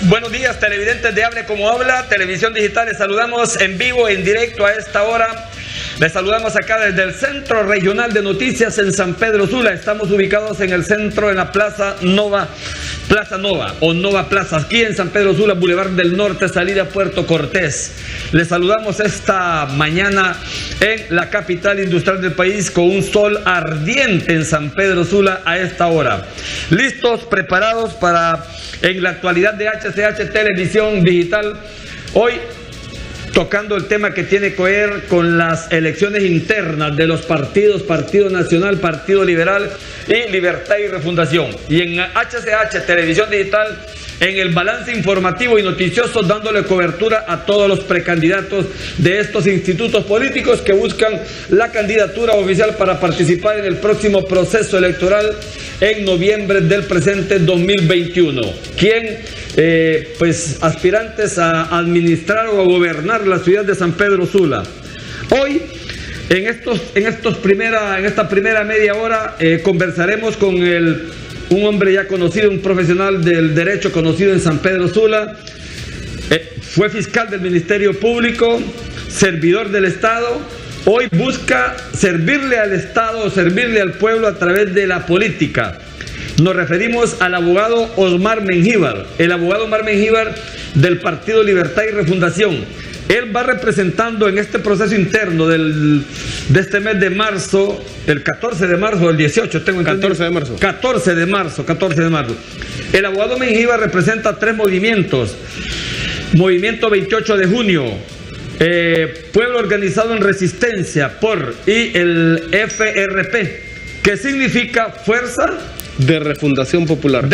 buenos días televidentes de Hable Como Habla, Televisión Digital. Les saludamos en vivo, en directo a esta hora. Les saludamos acá desde el Centro Regional de Noticias en San Pedro Sula. Estamos ubicados en el centro, en la Plaza Nova o Nova Plaza, aquí en San Pedro Sula, Boulevard del Norte, salida Puerto Cortés. Les saludamos esta mañana en la capital industrial del país, con un sol ardiente en San Pedro Sula a esta hora. Listos, preparados para, en la actualidad de HCH Televisión Digital, hoy tocando el tema que tiene que ver con las elecciones internas de los partidos, Partido Nacional, Partido Liberal y Libertad y Refundación. Y en HCH Televisión Digital, en el balance informativo y noticioso, dándole cobertura a todos los precandidatos de estos institutos políticos que buscan la candidatura oficial para participar en el próximo proceso electoral en noviembre del presente 2021. Pues aspirantes a administrar o a gobernar la ciudad de San Pedro Sula. Hoy, en esta primera media hora, conversaremos con un hombre ya conocido, un profesional del derecho conocido en San Pedro Sula. Fue fiscal del Ministerio Público, servidor del Estado. Hoy busca servirle al Estado o servirle al pueblo a través de la política. Nos referimos al abogado Osmar Mengíbar, el abogado Osmar Mengíbar del Partido Libertad y Refundación. Él va representando en este proceso interno de este mes de marzo, el 14 de marzo, el 18, tengo entendido. 14 de marzo. El abogado Mengíbar representa 3 movimientos. Movimiento 28 de junio, Pueblo Organizado en Resistencia y el FRP, que significa Fuerza de Refundación Popular.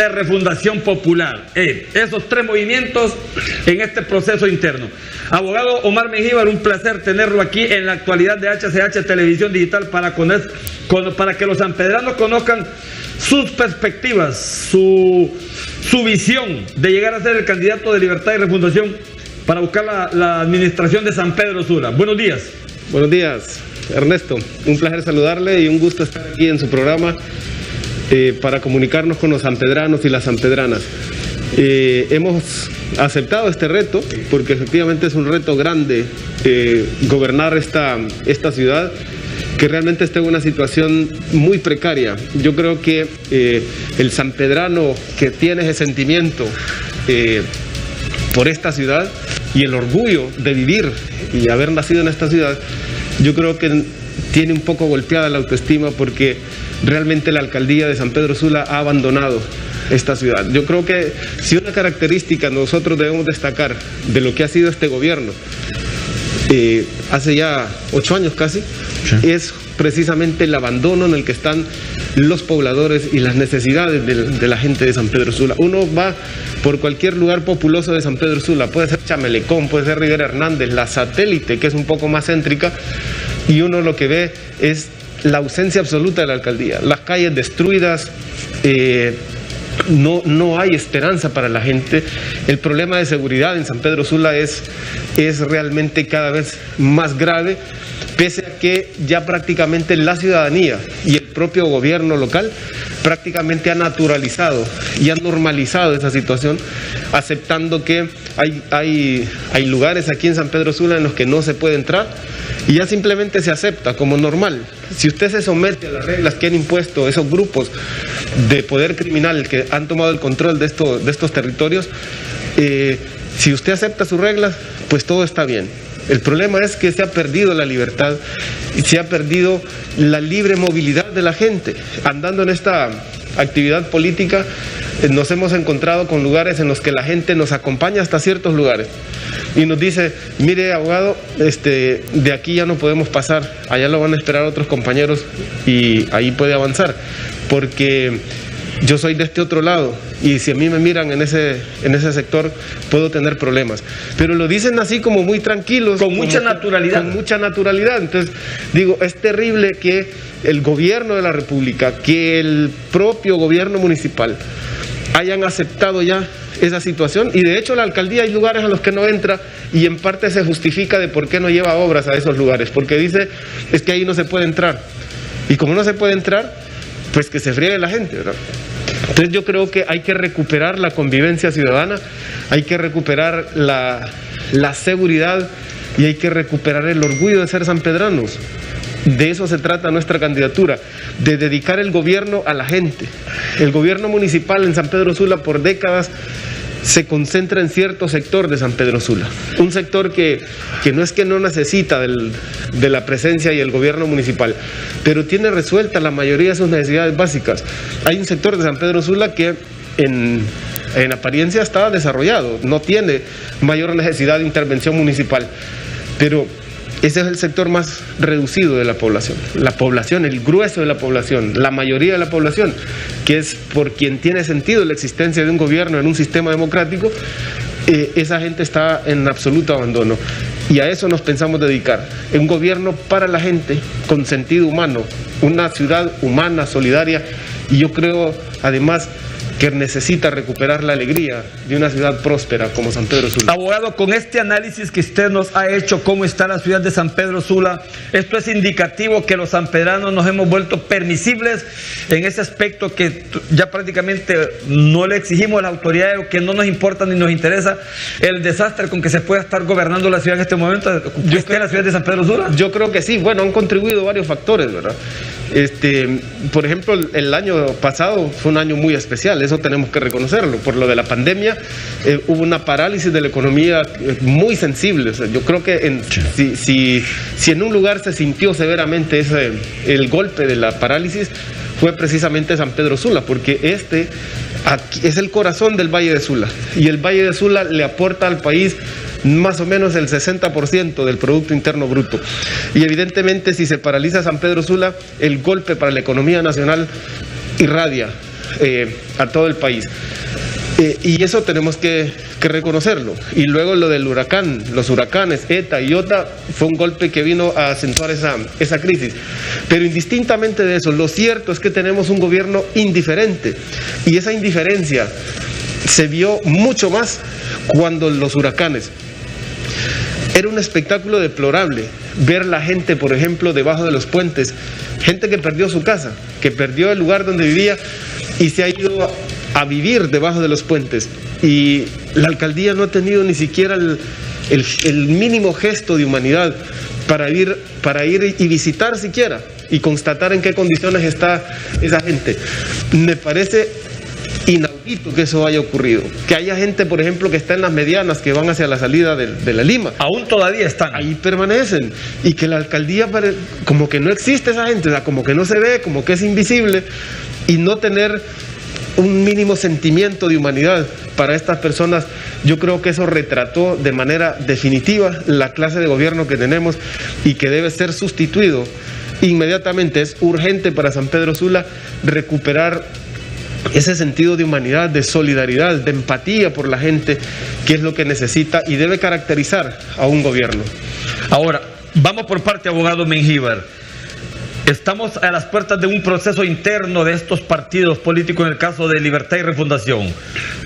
Esos 3 movimientos en este proceso interno. Abogado Osmar Mengíbar, un placer tenerlo aquí en la actualidad de HCH Televisión Digital para que los sanpedranos conozcan sus perspectivas, su visión de llegar a ser el candidato de Libertad y Refundación para buscar la administración de San Pedro Sula. Buenos días. Buenos días, Ernesto. Un placer saludarle y un gusto estar aquí en su programa para comunicarnos con los sanpedranos y las sanpedranas. Hemos aceptado este reto porque efectivamente es un reto grande gobernar esta ciudad, que realmente está en una situación muy precaria. Yo creo que el sanpedrano que tiene ese sentimiento por esta ciudad y el orgullo de vivir y haber nacido en esta ciudad, yo creo que tiene un poco golpeada la autoestima, porque realmente la alcaldía de San Pedro Sula ha abandonado esta ciudad. Yo creo que si una característica nosotros debemos destacar de lo que ha sido este gobierno, hace ya 8 años casi, sí, es precisamente el abandono en el que están los pobladores y las necesidades de la gente de San Pedro Sula. Uno va por cualquier lugar populoso de San Pedro Sula, puede ser Chamelecón, puede ser Rivera Hernández, la Satélite, que es un poco más céntrica, y uno lo que ve es la ausencia absoluta de la alcaldía, las calles destruidas, no hay esperanza para la gente. El problema de seguridad en San Pedro Sula es realmente cada vez más grave, pese a que ya prácticamente la ciudadanía y el propio gobierno local prácticamente ha naturalizado y ha normalizado esa situación, aceptando que hay lugares aquí en San Pedro Sula en los que no se puede entrar, y ya simplemente se acepta como normal. Si usted se somete a las reglas que han impuesto esos grupos de poder criminal que han tomado el control de estos territorios, si usted acepta sus reglas, pues todo está bien. El problema es que se ha perdido la libertad y se ha perdido la libre movilidad de la gente. Andando en esta actividad política, nos hemos encontrado con lugares en los que la gente nos acompaña hasta ciertos lugares y nos dice: mire, abogado, de aquí ya no podemos pasar, allá lo van a esperar otros compañeros y ahí puede avanzar, porque yo soy de este otro lado y si a mí me miran en ese sector puedo tener problemas. Pero lo dicen así como muy tranquilos, con mucha naturalidad. Con mucha naturalidad. Entonces digo, es terrible que el gobierno de la República, que el propio gobierno municipal hayan aceptado ya esa situación, y de hecho la alcaldía hay lugares a los que no entra, y en parte se justifica de por qué no lleva obras a esos lugares, porque dice, es que ahí no se puede entrar, y como no se puede entrar, pues que se friegue la gente, ¿verdad? Entonces yo creo que hay que recuperar la convivencia ciudadana, hay que recuperar la seguridad y hay que recuperar el orgullo de ser sanpedranos. De eso se trata nuestra candidatura, de dedicar el gobierno a la gente. El gobierno municipal en San Pedro Sula por décadas se concentra en cierto sector de San Pedro Sula, un sector que no es que no necesita de la presencia y el gobierno municipal, pero tiene resuelta la mayoría de sus necesidades básicas. Hay un sector de San Pedro Sula que en apariencia está desarrollado, no tiene mayor necesidad de intervención municipal, pero ese es el sector más reducido de la población, el grueso de la población, la mayoría de la población, que es por quien tiene sentido la existencia de un gobierno en un sistema democrático. Esa gente está en absoluto abandono y a eso nos pensamos dedicar, un gobierno para la gente con sentido humano, una ciudad humana, solidaria, y yo creo además que necesita recuperar la alegría de una ciudad próspera como San Pedro Sula. Abogado, con este análisis que usted nos ha hecho, cómo está la ciudad de San Pedro Sula, esto es indicativo que los sanpedranos nos hemos vuelto permisibles en ese aspecto, que ya prácticamente no le exigimos a las autoridades, o que no nos importa ni nos interesa el desastre con que se pueda estar gobernando la ciudad en este momento. ¿Usted en la ciudad de San Pedro Sula? Yo creo que sí, bueno, han contribuido varios factores, ¿verdad? Por ejemplo, el año pasado fue un año muy especial, eso tenemos que reconocerlo. Por lo de la pandemia hubo una parálisis de la economía muy sensible. O sea, yo creo que si en un lugar se sintió severamente el golpe de la parálisis, fue precisamente San Pedro Sula, porque aquí es el corazón del Valle de Sula, y el Valle de Sula le aporta al país más o menos el 60% del Producto Interno Bruto. Y evidentemente, si se paraliza San Pedro Sula, el golpe para la economía nacional irradia a todo el país. Y eso tenemos que reconocerlo. Y luego lo del huracán, los huracanes ETA y IOTA, fue un golpe que vino a acentuar esa crisis. Pero indistintamente de eso, lo cierto es que tenemos un gobierno indiferente, y esa indiferencia se vio mucho más cuando los huracanes. Era un espectáculo deplorable ver la gente, por ejemplo, debajo de los puentes, gente que perdió su casa, que perdió el lugar donde vivía y se ha ido a vivir debajo de los puentes. Y la alcaldía no ha tenido ni siquiera el mínimo gesto de humanidad para ir y visitar siquiera y constatar en qué condiciones está esa gente. Me parece inaudito que eso haya ocurrido, que haya gente, por ejemplo, que está en las medianas que van hacia la salida de la Lima, aún todavía están ahí, permanecen, y que la alcaldía como que no existe esa gente, o sea, como que no se ve, como que es invisible, y no tener un mínimo sentimiento de humanidad para estas personas. Yo creo que eso retrató de manera definitiva la clase de gobierno que tenemos y que debe ser sustituido inmediatamente. Es urgente para San Pedro Sula recuperar ese sentido de humanidad, de solidaridad, de empatía por la gente, que es lo que necesita y debe caracterizar a un gobierno. Ahora, vamos por parte, abogado Mengíbar. Estamos a las puertas de un proceso interno de estos partidos políticos, en el caso de Libertad y Refundación.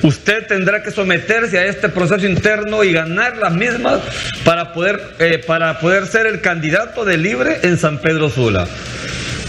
Usted tendrá que someterse a este proceso interno y ganar las mismas para poder ser el candidato de Libre en San Pedro Sula.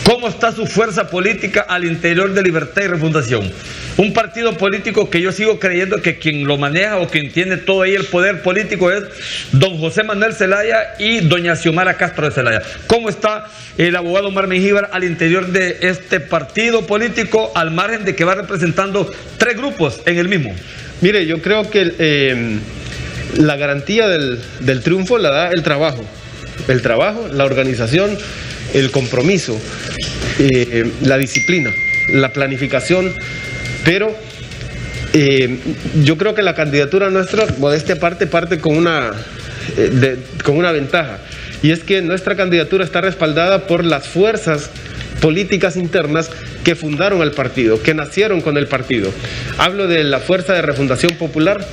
¿Cómo está su fuerza política al interior de Libertad y Refundación? Un partido político que yo sigo creyendo que quien lo maneja o quien tiene todo ahí el poder político es don José Manuel Zelaya y doña Xiomara Castro de Zelaya. ¿Cómo está el abogado Omar Mengíbar al interior de este partido político, al margen de que va representando 3 grupos en el mismo? Mire, yo creo que la garantía del triunfo la da el trabajo, la organización, el compromiso, la disciplina, la planificación, pero yo creo que la candidatura nuestra, modestia aparte, parte con una ventaja, y es que nuestra candidatura está respaldada por las fuerzas políticas internas que fundaron el partido, que nacieron con el partido. Hablo de la Fuerza de Refundación Popular,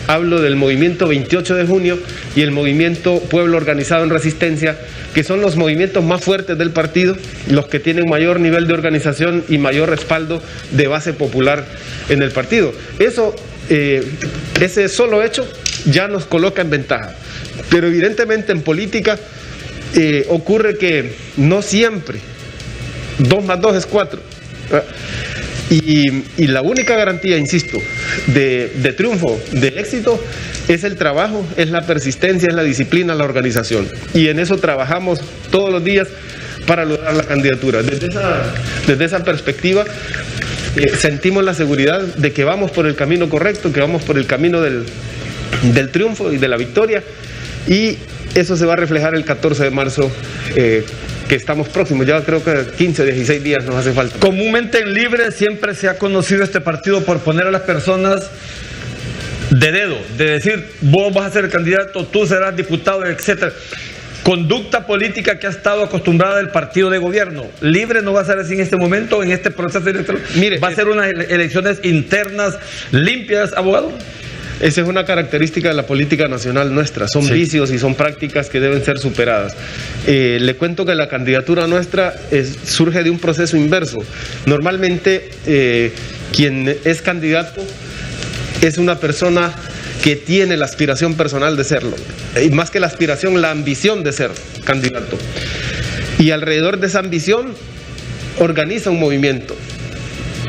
hablo del Movimiento 28 de Junio y el Movimiento Pueblo Organizado en Resistencia, que son los movimientos más fuertes del partido, los que tienen mayor nivel de organización y mayor respaldo de base popular en el partido. Ese solo hecho ya nos coloca en ventaja. Pero evidentemente en política ocurre que no siempre 2 más 2 es 4. Y la única garantía, insisto, de triunfo, de éxito, es el trabajo, es la persistencia, es la disciplina, la organización. Y en eso trabajamos todos los días para lograr la candidatura. Desde esa perspectiva, sentimos la seguridad de que vamos por el camino correcto, que vamos por el camino del triunfo y de la victoria. Y eso se va a reflejar el 14 de marzo, que estamos próximos, ya creo que 15 o 16 días nos hace falta. Comúnmente en Libre siempre se ha conocido este partido por poner a las personas de dedo, de decir, vos vas a ser el candidato, tú serás diputado, etcétera. Conducta política que ha estado acostumbrada el partido de gobierno. Libre no va a ser así en este momento, en este proceso electoral. Mire, va a ser unas elecciones internas limpias, abogado. Esa es una característica de la política nacional nuestra, son vicios y son prácticas que deben ser superadas. Le cuento que la candidatura nuestra surge de un proceso inverso. Normalmente quien es candidato es una persona que tiene la aspiración personal de serlo, y más que la aspiración, la ambición de ser candidato. Y alrededor de esa ambición organiza un movimiento.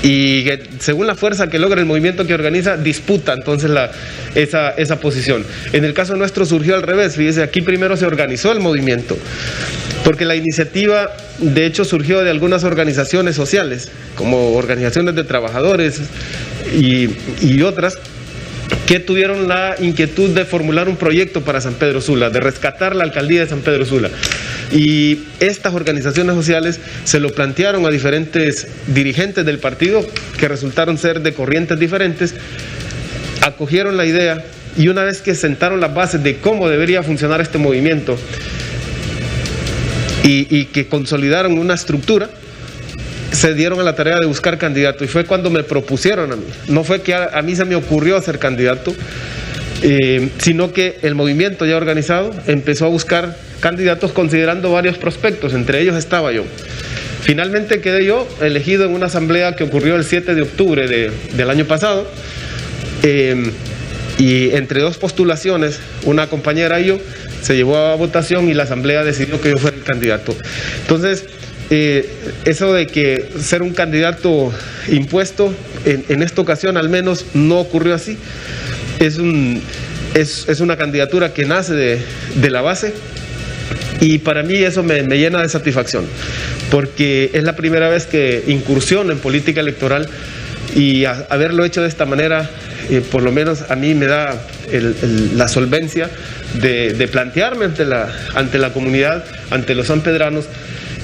Y según la fuerza que logra el movimiento que organiza, disputa entonces esa posición. En el caso nuestro surgió al revés, fíjese, aquí primero se organizó el movimiento, porque la iniciativa de hecho surgió de algunas organizaciones sociales, como organizaciones de trabajadores y otras, que tuvieron la inquietud de formular un proyecto para San Pedro Sula, de rescatar la alcaldía de San Pedro Sula. Y estas organizaciones sociales se lo plantearon a diferentes dirigentes del partido, que resultaron ser de corrientes diferentes, acogieron la idea, y una vez que sentaron las bases de cómo debería funcionar este movimiento y que consolidaron una estructura, se dieron a la tarea de buscar candidato, y fue cuando me propusieron a mí. No fue que a mí se me ocurrió ser candidato, sino que el movimiento ya organizado empezó a buscar candidatos considerando varios prospectos, entre ellos estaba yo. Finalmente quedé yo elegido en una asamblea que ocurrió el 7 de octubre del año pasado, y entre dos postulaciones, una compañera y yo, se llevó a votación y la asamblea decidió que yo fuera el candidato. Entonces, eso de que ser un candidato impuesto, en esta ocasión al menos no ocurrió así. Es una candidatura que nace de la base, y para mí eso me llena de satisfacción, porque es la primera vez que incursiono en política electoral, y haberlo hecho de esta manera, por lo menos a mí me da la solvencia de plantearme ante la comunidad, ante los sanpedranos,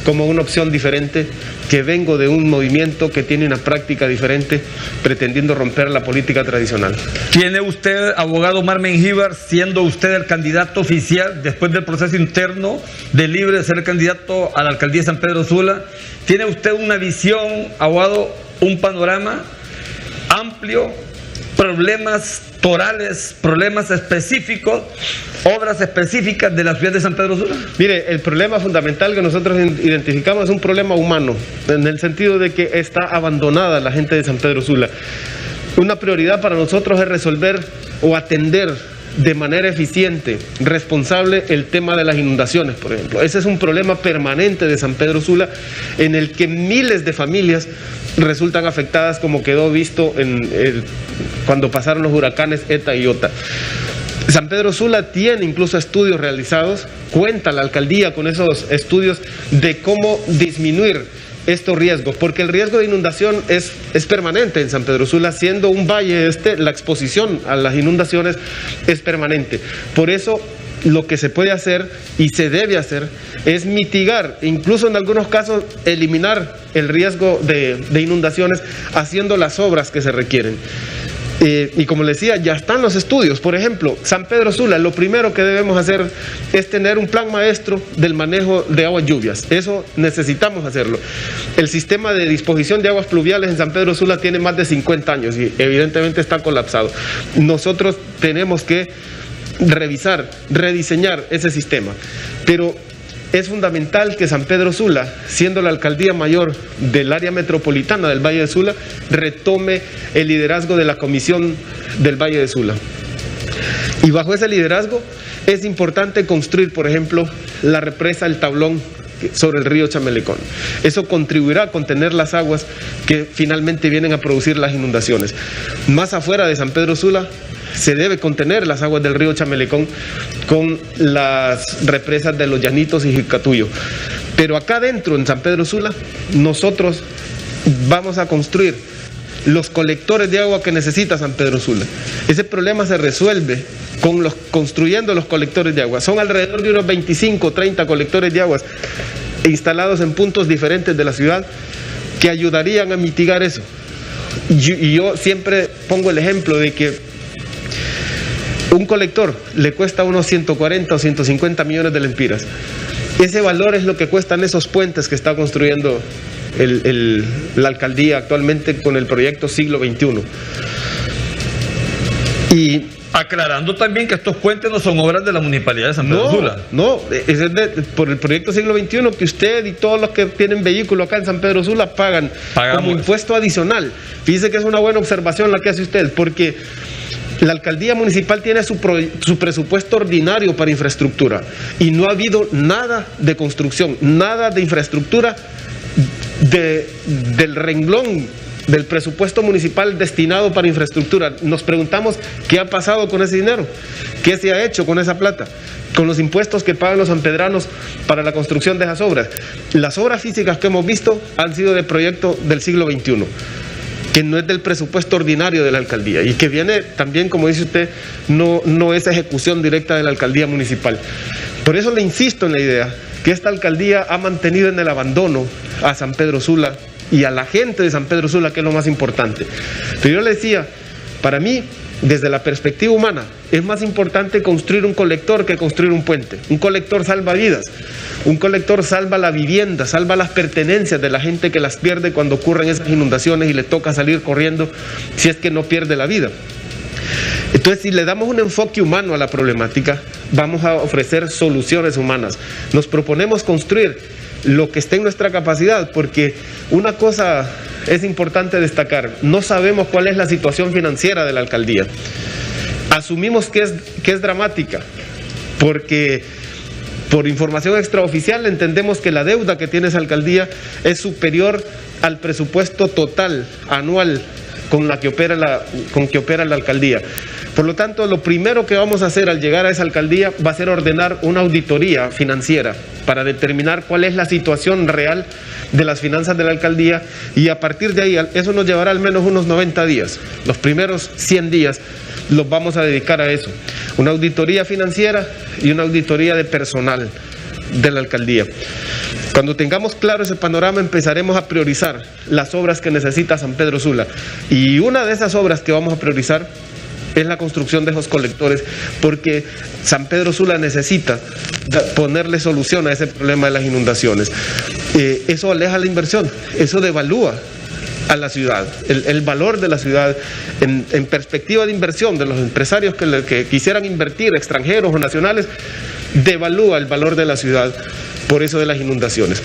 como una opción diferente, que vengo de un movimiento que tiene una práctica diferente, pretendiendo romper la política tradicional. ¿Tiene usted, abogado Omar Mengíbar, siendo usted el candidato oficial, después del proceso interno de Libre de ser el candidato a la alcaldía de San Pedro Sula, tiene usted una visión, abogado, un panorama amplio, problemas torales, problemas específicos, obras específicas de la ciudad de San Pedro Sula? Mire, el problema fundamental que nosotros identificamos es un problema humano, en el sentido de que está abandonada la gente de San Pedro Sula. Una prioridad para nosotros es resolver o atender de manera eficiente, responsable, el tema de las inundaciones, por ejemplo. Ese es un problema permanente de San Pedro Sula, en el que miles de familias resultan afectadas, como quedó visto cuando pasaron los huracanes ETA y OTA. San Pedro Sula tiene incluso estudios realizados, cuenta la alcaldía con esos estudios de cómo disminuir estos riesgos, porque el riesgo de inundación es permanente en San Pedro Sula, siendo un valle la exposición a las inundaciones es permanente. Por eso lo que se puede hacer y se debe hacer es mitigar, incluso en algunos casos eliminar el riesgo de inundaciones, haciendo las obras que se requieren. Y como les decía, ya están los estudios. Por ejemplo, San Pedro Sula, lo primero que debemos hacer es tener un plan maestro del manejo de aguas lluvias. Eso necesitamos hacerlo. El sistema de disposición de aguas pluviales en San Pedro Sula tiene más de 50 años y evidentemente está colapsado. Nosotros tenemos que revisar, rediseñar ese sistema. Pero es fundamental que San Pedro Sula, siendo la alcaldía mayor del área metropolitana del Valle de Sula, retome el liderazgo de la Comisión del Valle de Sula. Y bajo ese liderazgo es importante construir, por ejemplo, la represa El Tablón sobre el río Chamelecón. Eso contribuirá a contener las aguas que finalmente vienen a producir las inundaciones. Más afuera de San Pedro Sula se debe contener las aguas del río Chamelecón con las represas de Los Llanitos y Jicatuyo. Pero acá dentro, en San Pedro Sula, nosotros vamos a construir los colectores de agua que necesita San Pedro Sula. Ese problema se resuelve construyendo los colectores de agua. Son alrededor de unos 25 o 30 colectores de aguas instalados en puntos diferentes de la ciudad que ayudarían a mitigar eso. Y yo siempre pongo el ejemplo de que un colector le cuesta unos 140 o 150 millones de lempiras. Ese valor es lo que cuestan esos puentes que está construyendo la alcaldía actualmente con el proyecto Siglo XXI. Y aclarando también que estos puentes no son obras de la Municipalidad de San Pedro Sula. No, es por el proyecto Siglo XXI que usted y todos los que tienen vehículo acá en San Pedro Sula pagamos como impuesto adicional. Fíjese que es una buena observación la que hace usted, porque la alcaldía municipal tiene su presupuesto ordinario para infraestructura y no ha habido nada de construcción, nada de infraestructura del renglón del presupuesto municipal destinado para infraestructura. Nos preguntamos qué ha pasado con ese dinero, qué se ha hecho con esa plata, con los impuestos que pagan los sanpedranos para la construcción de esas obras. Las obras físicas que hemos visto han sido de proyecto del siglo XXI, que no es del presupuesto ordinario de la alcaldía y que viene también, como dice usted, no es ejecución directa de la alcaldía municipal. Por eso le insisto en la idea que esta alcaldía ha mantenido en el abandono a San Pedro Sula y a la gente de San Pedro Sula, que es lo más importante. Pero yo le decía, para mí, desde la perspectiva humana, es más importante construir un colector que construir un puente. Un colector salva vidas, un colector salva la vivienda, salva las pertenencias de la gente que las pierde cuando ocurren esas inundaciones y le toca salir corriendo si es que no pierde la vida. Entonces, si le damos un enfoque humano a la problemática, vamos a ofrecer soluciones humanas. Nos proponemos construir lo que esté en nuestra capacidad, porque una cosa es importante destacar: no sabemos cuál es la situación financiera de la alcaldía. Asumimos que es dramática, porque por información extraoficial entendemos que la deuda que tiene esa alcaldía es superior al presupuesto total anual con que opera la alcaldía. Por lo tanto, lo primero que vamos a hacer al llegar a esa alcaldía va a ser ordenar una auditoría financiera para determinar cuál es la situación real de las finanzas de la alcaldía, y a partir de ahí, eso nos llevará al menos unos 90 días. Los primeros 100 días los vamos a dedicar a eso. Una auditoría financiera y una auditoría de personal de la alcaldía. Cuando tengamos claro ese panorama, empezaremos a priorizar las obras que necesita San Pedro Sula. Y una de esas obras que vamos a priorizar es la construcción de esos colectores, porque San Pedro Sula necesita ponerle solución a ese problema de las inundaciones. Eso aleja la inversión, eso devalúa a la ciudad, el valor de la ciudad en perspectiva de inversión de los empresarios que quisieran invertir, extranjeros o nacionales, devalúa el valor de la ciudad por eso de las inundaciones.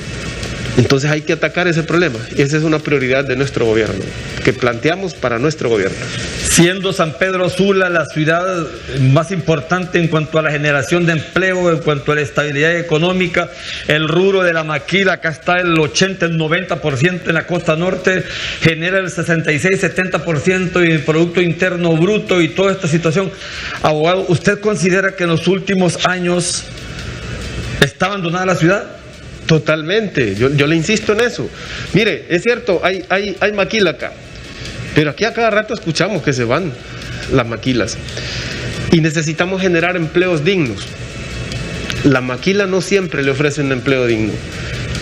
Entonces hay que atacar ese problema, y esa es una prioridad de nuestro gobierno, que planteamos para nuestro gobierno. Siendo San Pedro Sula la ciudad más importante en cuanto a la generación de empleo, en cuanto a la estabilidad económica, el rubro de la maquila, acá está el 80, el 90% en la costa norte, genera el 66-70% del Producto Interno Bruto y toda esta situación. Abogado, ¿usted considera que en los últimos años está abandonada la ciudad? Totalmente, yo le insisto en eso. Mire, es cierto, hay maquila acá, pero aquí a cada rato escuchamos que se van las maquilas y necesitamos generar empleos dignos. La maquila no siempre le ofrece un empleo digno,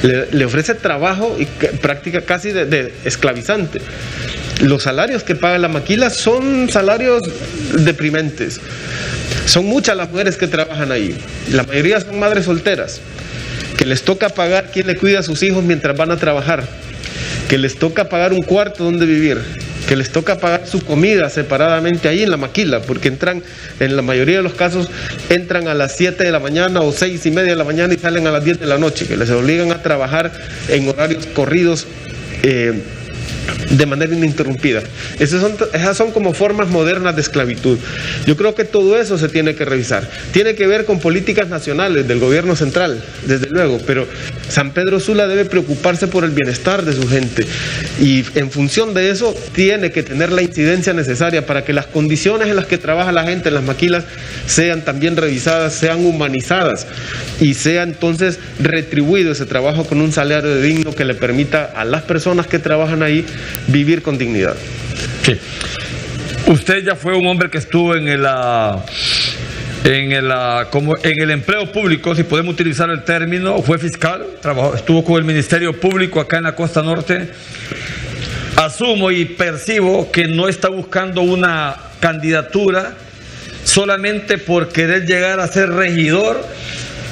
le ofrece trabajo y práctica casi de esclavizante. Los salarios que paga la maquila son salarios deprimentes. Son muchas las mujeres que trabajan ahí, la mayoría son madres solteras, que les toca pagar quien le cuida a sus hijos mientras van a trabajar, que les toca pagar un cuarto donde vivir, que les toca pagar su comida separadamente ahí en la maquila, porque entran, en la mayoría de los casos, entran a las 7 de la mañana o 6:30 de la mañana y salen a las 10 de la noche, que les obligan a trabajar en horarios corridos de manera ininterrumpida. Esas son como formas modernas de esclavitud. Yo creo que todo eso se tiene que revisar. Tiene que ver con políticas nacionales del gobierno central, desde luego, pero San Pedro Sula debe preocuparse por el bienestar de su gente y en función de eso tiene que tener la incidencia necesaria para que las condiciones en las que trabaja la gente en las maquilas sean también revisadas, sean humanizadas y sea entonces retribuido ese trabajo con un salario digno que le permita a las personas que trabajan ahí vivir con dignidad. Sí. Usted ya fue un hombre que estuvo en el empleo público, si podemos utilizar el término, fue fiscal, estuvo con el Ministerio Público acá en la Costa Norte. Asumo y percibo que no está buscando una candidatura solamente por querer llegar a ser regidor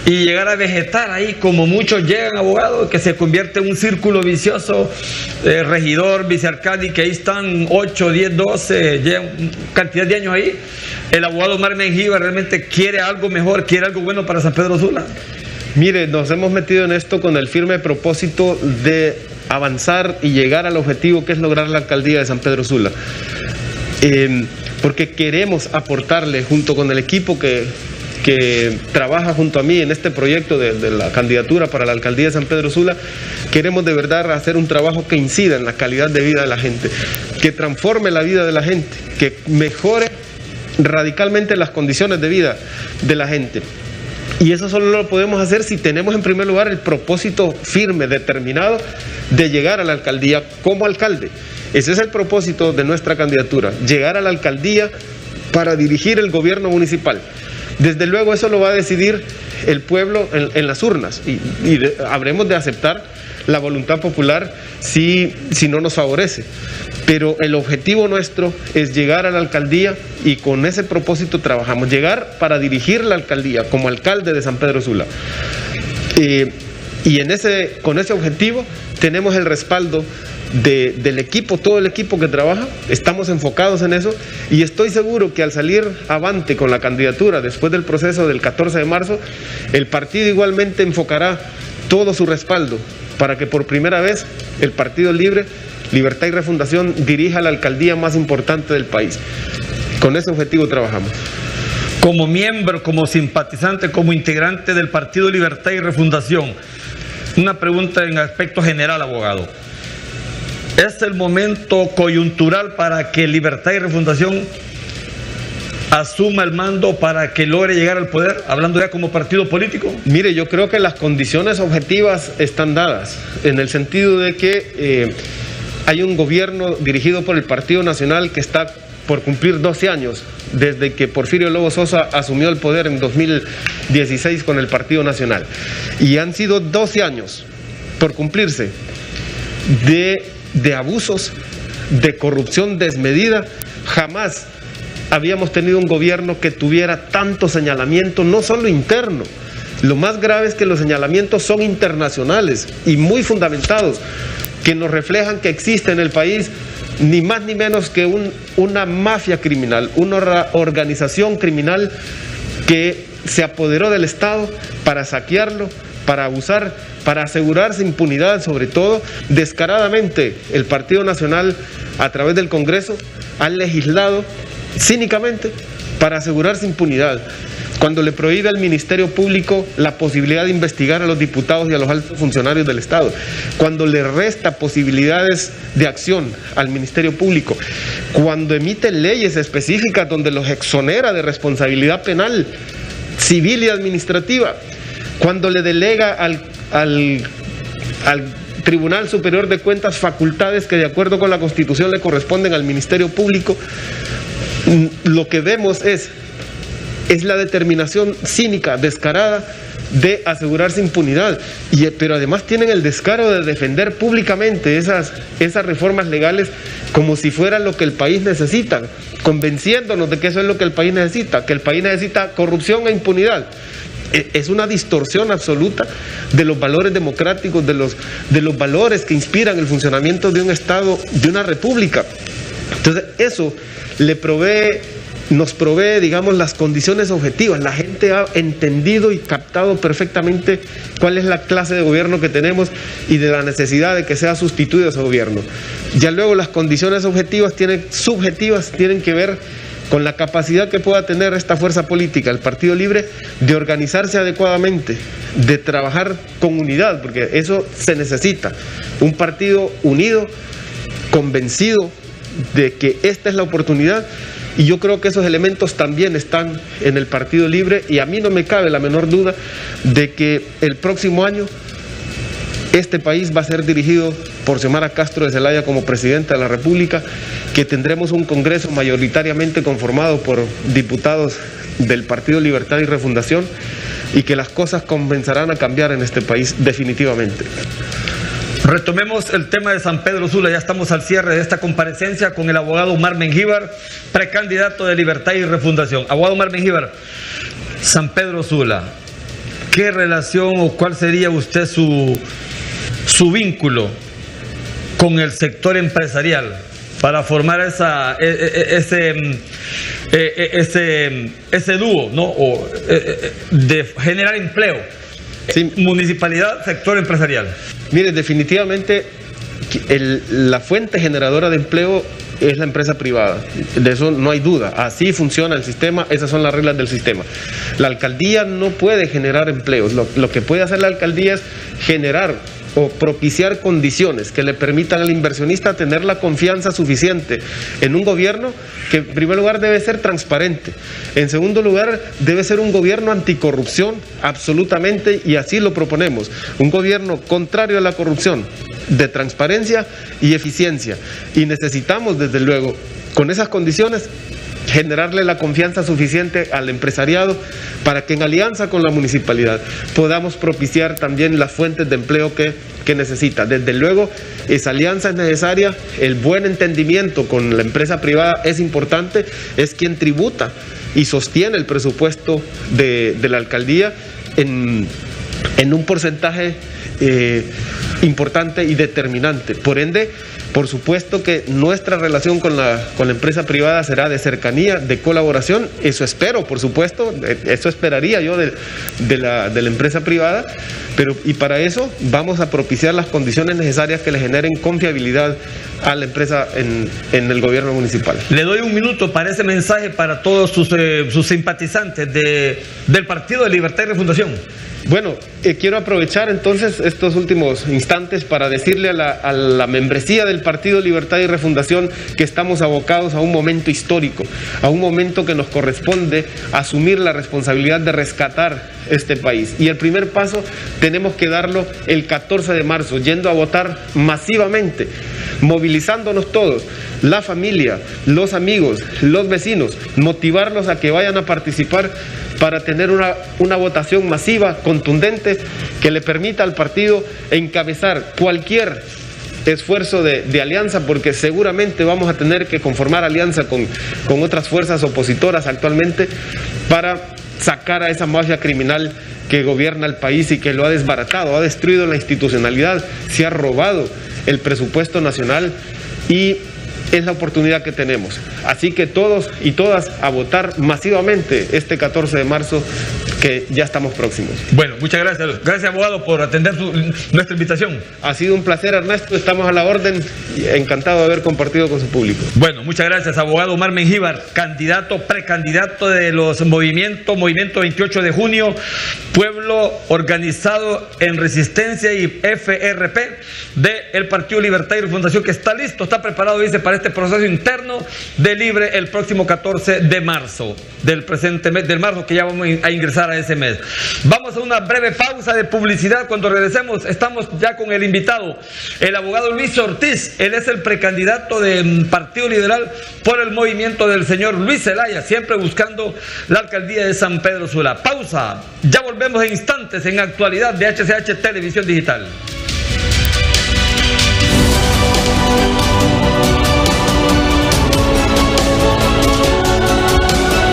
y llegar a vegetar ahí como muchos llegan, abogados, que se convierte en un círculo vicioso, regidor, vicealcalde, y que ahí están 8, 10, 12, llevan cantidad de años ahí. El abogado Omar Mengíbar realmente quiere algo mejor, quiere algo bueno para San Pedro Sula. Mire, nos hemos metido en esto con el firme propósito de avanzar y llegar al objetivo que es lograr la alcaldía de San Pedro Sula. Porque queremos aportarle junto con el equipo que trabaja junto a mí en este proyecto de la candidatura para la alcaldía de San Pedro Sula, queremos de verdad hacer un trabajo que incida en la calidad de vida de la gente, que transforme la vida de la gente, que mejore radicalmente las condiciones de vida de la gente. Y eso solo lo podemos hacer si tenemos en primer lugar el propósito firme, determinado, de llegar a la alcaldía como alcalde. Ese es el propósito de nuestra candidatura, llegar a la alcaldía para dirigir el gobierno municipal. Desde luego eso lo va a decidir el pueblo en las urnas y habremos de aceptar la voluntad popular si no nos favorece. Pero el objetivo nuestro es llegar a la alcaldía y con ese propósito trabajamos, llegar para dirigir la alcaldía como alcalde de San Pedro Sula. Y con ese objetivo tenemos el respaldo del equipo, todo el equipo que trabaja, estamos enfocados en eso y estoy seguro que al salir avante con la candidatura después del proceso del 14 de marzo, el partido igualmente enfocará todo su respaldo para que por primera vez el Partido Libre, Libertad y Refundación dirija la alcaldía más importante del país. Con ese objetivo trabajamos. Como miembro, como simpatizante, como integrante del Partido Libertad y Refundación, una pregunta en aspecto general, abogado. ¿Es el momento coyuntural para que Libertad y Refundación asuma el mando para que logre llegar al poder, hablando ya como partido político? Mire, yo creo que las condiciones objetivas están dadas, en el sentido de que hay un gobierno dirigido por el Partido Nacional que está por cumplir 12 años, desde que Porfirio Lobo Sosa asumió el poder en 2016 con el Partido Nacional. Y han sido 12 años por cumplirse de abusos, de corrupción desmedida. Jamás habíamos tenido un gobierno que tuviera tanto señalamiento, no solo interno. Lo más grave es que los señalamientos son internacionales y muy fundamentados, que nos reflejan que existe en el país ni más ni menos que una mafia criminal, una organización criminal que se apoderó del Estado para saquearlo, para abusar, para asegurarse impunidad. Sobre todo, descaradamente, el Partido Nacional, a través del Congreso, ha legislado cínicamente para asegurarse impunidad, cuando le prohíbe al Ministerio Público la posibilidad de investigar a los diputados y a los altos funcionarios del Estado, cuando le resta posibilidades de acción al Ministerio Público, cuando emite leyes específicas donde los exonera de responsabilidad penal, civil y administrativa, cuando le delega al Tribunal Superior de Cuentas facultades que de acuerdo con la Constitución le corresponden al Ministerio Público. Lo que vemos es la determinación cínica, descarada, de asegurarse impunidad. Pero además tienen el descaro de defender públicamente esas reformas legales como si fueran lo que el país necesita, convenciéndonos de que eso es lo que el país necesita, que el país necesita corrupción e impunidad. Es una distorsión absoluta de los valores democráticos, de los valores que inspiran el funcionamiento de un Estado, de una república. Entonces eso nos provee, digamos, las condiciones objetivas. La gente ha entendido y captado perfectamente cuál es la clase de gobierno que tenemos y de la necesidad de que sea sustituido ese gobierno. Ya luego las condiciones subjetivas tienen que ver con la capacidad que pueda tener esta fuerza política, el Partido Libre, de organizarse adecuadamente, de trabajar con unidad, porque eso se necesita. Un partido unido, convencido de que esta es la oportunidad, y yo creo que esos elementos también están en el Partido Libre, y a mí no me cabe la menor duda de que el próximo año este país va a ser dirigido por Xiomara Castro de Zelaya como presidenta de la República, que tendremos un Congreso mayoritariamente conformado por diputados del Partido Libertad y Refundación, y que las cosas comenzarán a cambiar en este país definitivamente. Retomemos el tema de San Pedro Sula. Ya estamos al cierre de esta comparecencia con el abogado Omar Mengíbar, precandidato de Libertad y Refundación. Abogado Omar Mengíbar, San Pedro Sula, ¿qué relación o cuál sería usted su vínculo con el sector empresarial para formar ese dúo, ¿no? De generar empleo? Sí. Municipalidad, sector empresarial. Mire, definitivamente la fuente generadora de empleo es la empresa privada, de eso no hay duda. Así funciona el sistema, esas son las reglas del sistema. La alcaldía no puede generar empleos, lo que puede hacer la alcaldía es generar o propiciar condiciones que le permitan al inversionista tener la confianza suficiente en un gobierno que en primer lugar debe ser transparente, en segundo lugar debe ser un gobierno anticorrupción absolutamente, y así lo proponemos, un gobierno contrario a la corrupción, de transparencia y eficiencia, y necesitamos desde luego con esas condiciones generarle la confianza suficiente al empresariado para que en alianza con la municipalidad podamos propiciar también las fuentes de empleo que necesita. Desde luego, esa alianza es necesaria, el buen entendimiento con la empresa privada es importante, es quien tributa y sostiene el presupuesto de la alcaldía en un porcentaje importante y determinante. Por ende, por supuesto que nuestra relación con la empresa privada será de cercanía, de colaboración, eso espero, por supuesto, eso esperaría yo de la empresa privada, y para eso vamos a propiciar las condiciones necesarias que le generen confiabilidad a la empresa en el gobierno municipal. Le doy un minuto para ese mensaje para todos sus simpatizantes del Partido de Libertad y Refundación. Bueno, quiero aprovechar entonces estos últimos instantes para decirle a la membresía del Partido Libertad y Refundación que estamos abocados a un momento histórico, a un momento que nos corresponde asumir la responsabilidad de rescatar este país. Y el primer paso tenemos que darlo el 14 de marzo, yendo a votar masivamente, movilizándonos todos, la familia, los amigos, los vecinos, motivarlos a que vayan a participar para tener una votación masiva, contundente, que le permita al partido encabezar cualquier esfuerzo de alianza, porque seguramente vamos a tener que conformar alianza con otras fuerzas opositoras actualmente para sacar a esa mafia criminal que gobierna el país y que lo ha desbaratado, ha destruido la institucionalidad, se ha robado el presupuesto nacional, y es la oportunidad que tenemos. Así que todos y todas a votar masivamente este 14 de marzo, que ya estamos próximos. Bueno, muchas gracias. Gracias, abogado, por atender nuestra invitación. Ha sido un placer, Ernesto. Estamos a la orden. Encantado de haber compartido con su público. Bueno, muchas gracias, abogado Omar Mengíbar, precandidato de los Movimiento 28 de junio, Pueblo Organizado en Resistencia y FRP del Partido Libertad y Refundación, que está listo, está preparado, dice, para este proceso interno de Libre el próximo 14 de marzo, del presente mes, del marzo, que ya vamos a ingresar a ese mes. Vamos a una breve pausa de publicidad. Cuando regresemos estamos ya con el invitado, el abogado Luis Ortiz. Él es el precandidato del Partido Liberal por el movimiento del señor Luis Zelaya, siempre buscando la alcaldía de San Pedro Sula. Pausa, ya volvemos en instantes en Actualidad de HCH Televisión Digital.